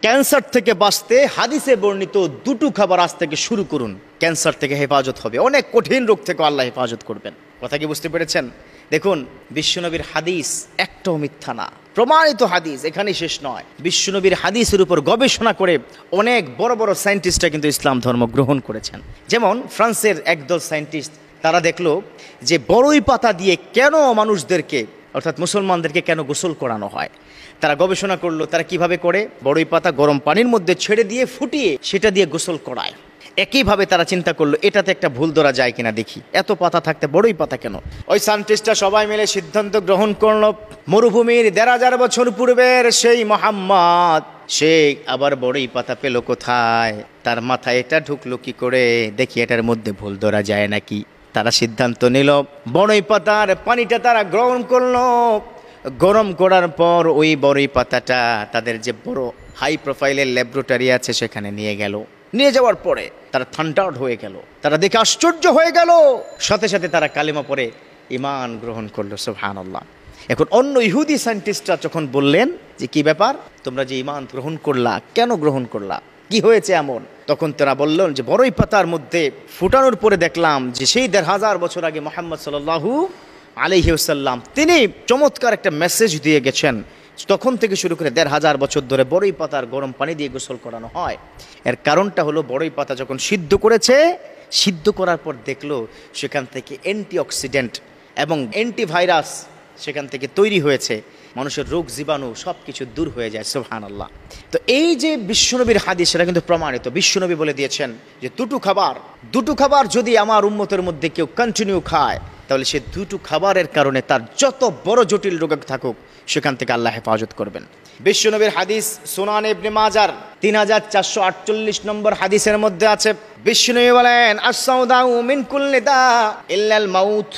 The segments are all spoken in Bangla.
ক্যান্সার থেকে বাঁচতে হাদিসে বর্ণিত দুটো খাবার আজ থেকে শুরু করুন, ক্যান্সার থেকে হেফাজত হবে, অনেক কঠিন রোগ থেকে আল্লাহ হেফাজত করবেন। কথা কি বুঝতে পেরেছেন? দেখুন, বিশ্বনবীর হাদিস একটাও মিথ্যা না, প্রমাণিত হাদিস। এখানেই শেষ নয়, বিশ্বনবীর হাদিসের উপর গবেষণা করে অনেক বড় বড় সায়েন্টিস্টরা কিন্তু ইসলাম ধর্ম গ্রহণ করেছেন। যেমন ফ্রান্সের একদল সায়েন্টিস্ট, তারা দেখলো যে বড়ই পাতা দিয়ে কেন মানুষদেরকে অর্থাৎ মুসলমানদেরকে কেন গোসল করানো হয়। তারা গবেষণা করলো তারা কিভাবে করে। বড়ই পাতা গরম পানির মধ্যে ছেড়ে দিয়ে ফুটিয়ে সেটা দিয়ে গোসল করায়। একইভাবে তারা চিন্তা করলো এটাতে একটা ভুল ধরা যায় কিনা দেখি, এত পাতা থাকতে বড়ই পাতা কেন। ওই সায়েন্টিস্টরা সবাই মিলে সিদ্ধান্ত গ্রহণ করলো, মরুভূমির ১,৫০০ বছর পূর্বের সেই মোহাম্মদ, সে আবার বড়ই পাতা পেল কোথায়, তার মাথায় এটা ঢুকলো কি করে, দেখি এটার মধ্যে ভুল ধরা যায় নাকি। তারা সিদ্ধান্ত নিল বড়ই পাতার পানিটা তারা গ্রহণ করলো। গরম করার পর ওই বড়ই পাতাটা তাদের যে বড় হাই প্রোফাইলের ল্যাবরেটরি আছে সেখানে নিয়ে গেল। নিয়ে যাওয়ার পরে তারা থান্ডার্ড হয়ে গেল, তারা দেখে আশ্চর্য হয়ে গেল। সাথে সাথে তারা কালেমা পড়ে ঈমান গ্রহণ করলো। সুবহানাল্লাহ। এখন অন্য ইহুদি সায়েন্টিস্টরা যখন বললেন যে কি ব্যাপার, তোমরা যে ঈমান গ্রহণ করলা, কেন গ্রহণ করলা, কি হয়েছে এমন, তখন তারা বললেন যে বড়ই পাতার মধ্যে ফুটানোর পরে দেখলাম যে সেই ১,৫০০ বছর আগে মুহাম্মদ সাল্লাল্লাহু আলাইহি ওয়াসাল্লাম তিনি চমৎকার একটা মেসেজ দিয়ে গেছেন। তখন থেকে শুরু করে ১,৫০০ বছর ধরে বড়ই পাতার গরম পানি দিয়ে গোসল করানো হয়। এর কারণটা হলো বড়ই পাতা যখন সিদ্ধ করেছে, সিদ্ধ করার পর দেখলো সেখান থেকে অ্যান্টিঅক্সিডেন্ট এবং অ্যান্টিভাইরাস সেখান থেকে তৈরি হয়েছে, মানুষের রোগ জীবাণু সব কিছু দূর হয়ে যায়। সুবহানাল্লাহ। তো এই যে বিশ্বনবীর হাদিস, সেটা কিন্তু প্রমাণিত। বিশ্বনবী বলে দিয়েছেন যে দুটো খাবার যদি আমার উম্মতের মধ্যে কেউ কন্টিনিউ খায়, তাহলে সে দুটো খাবারের কারণে তার যত বড় জটিল রোগ থাকুক সেখান থেকে আল্লাহ হেফাজত করবেন। বিশ্বনবীর হাদিস সুনান ইবনে মাজার ৩৪৪৮ নম্বর হাদিসের মধ্যে আছে, বিশ্বনবী বলেন আস-সাউদাউ মিন কুল্লি দা ইল্লাল মাউত।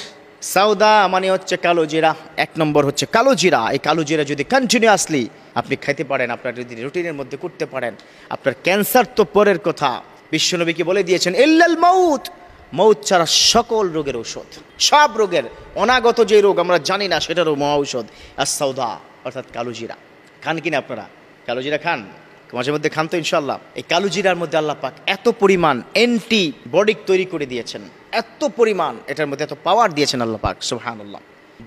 সাউদা মানে হচ্ছে কালো জিরা, এক নম্বর হচ্ছে কালো জিরা। এই কালো জিরা যদি কন্টিনিউয়াসলি আপনি খাইতে পারেন, আপনার যদি রুটিনের মধ্যে করতে পারেন, আপনার ক্যান্সার তো পরের কথা, বিশ্বনবী কি বলে দিয়েছেন ইল্লাল মাউত, মৌত ছাড়া সকল রোগের ঔষধ, সব রোগের অনাগত যে রোগ আমরা জানি না সেটারও মহা ঔষধ আস-সাউদা অর্থাৎ কালো জিরা। খান কিনা আপনারা? কালো জিরা খান? মাঝে মধ্যে খান তো ইনশাল্লাহ। এই কালো জিরার মধ্যে আল্লাহ পাক এত পরিমাণ অ্যান্টিবডিক তৈরি করে দিয়েছেন, এত পরিমাণ এটার মধ্যে এত পাওয়ার দিয়েছেন আল্লাহ পাক। সুবহানাল্লাহ।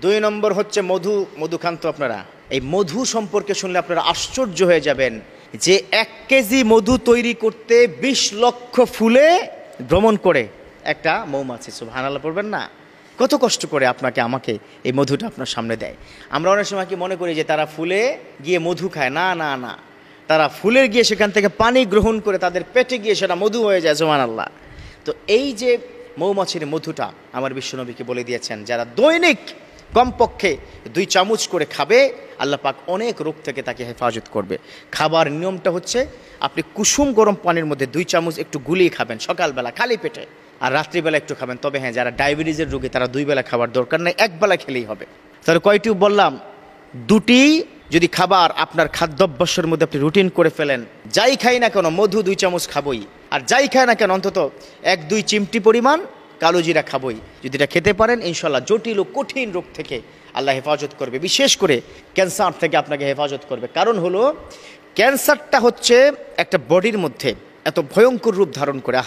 ২ নম্বর হচ্ছে মধু খান তো আপনারা? এই মধু সম্পর্কে শুনলে আপনারা আশ্চর্য হয়ে যাবেন যে ১ কেজি মধু তৈরি করতে ২০ লক্ষ ফুলে ভ্রমণ করে একটা মৌমাছি। সুবহানাল্লাহ পড়বেন না? কত কষ্ট করে আপনাকে আমাকে এই মধুটা আপনার সামনে দেয়। আমরা অনেক সময় কি মনে করি যে তারা ফুলে গিয়ে মধু খায়, না না না, তারা ফুলের গিয়ে সেখান থেকে পানি গ্রহণ করে তাদের পেটে গিয়ে সেটা মধু হয়ে যায়। সুবহানাল্লাহ। তো এই যে মৌমাছির মধুটা আমার বিশ্বনবীকে বলে দিয়েছেন, যারা দৈনিক কমপক্ষে ২ চামচ করে খাবে, আল্লাহ পাক অনেক রোগ থেকে তাকে হেফাজত করবে। খাবার নিয়মটা হচ্ছে আপনি কুসুম গরম পানির মধ্যে ২ চামচ একটু গুলিয়ে খাবেন সকালবেলা খালি পেটে, আর রাত্রিবেলা একটু খাবেন। তবে হ্যাঁ, যারা ডায়াবেটিসের রোগী তারা ২ বেলা খাবার দরকার নেই, ১ বেলা খেলেই হবে। তাহলে কয়টি বললাম? ২টি যদি খাবার আপনার খাদ্যাভ্যাসের মধ্যে আপনি রুটিন করে ফেলেন, যাই খাই না কেন মধু ২ চামচ খাবই, আর যাই খাই না কেন অন্তত ১-২ চিমটি পরিমাণ কালো জিরা খাবই। যদি এটা খেতে পারেন ইনশাল্লাহ জটিল ও কঠিন রোগ থেকে আল্লাহ হেফাজত করবে, বিশেষ করে ক্যান্সার থেকে আপনাকে হেফাজত করবে। কারণ হলো ক্যান্সারটা হচ্ছে একটা বডির মধ্যে এত ভয়ঙ্কর রূপ ধারণ করে।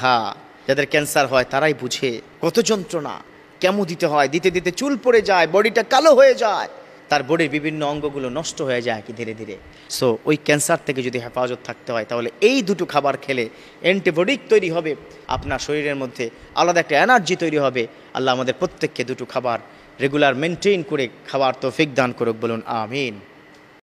যাদের ক্যান্সার হয় তারাই বুঝে কত যন্ত্রণা, কেমো দিতে হয়, দিতে দিতে চুল পড়ে যায়, বডিটা কালো হয়ে যায়, তার বডির বিভিন্ন অঙ্গগুলো নষ্ট হয়ে যায় কি ধীরে ধীরে। সো ওই ক্যান্সার থেকে যদি হেফাজত থাকতে হয় তাহলে এই দুটো খাবার খেলে অ্যান্টিবডিক তৈরি হবে, আপনার শরীরের মধ্যে আলাদা একটা এনার্জি তৈরি হবে। আল্লাহ আমাদের প্রত্যেককে দুটো খাবার রেগুলার মেনটেন করে খাবার তৌফিক দান করুক, বলুন আমিন।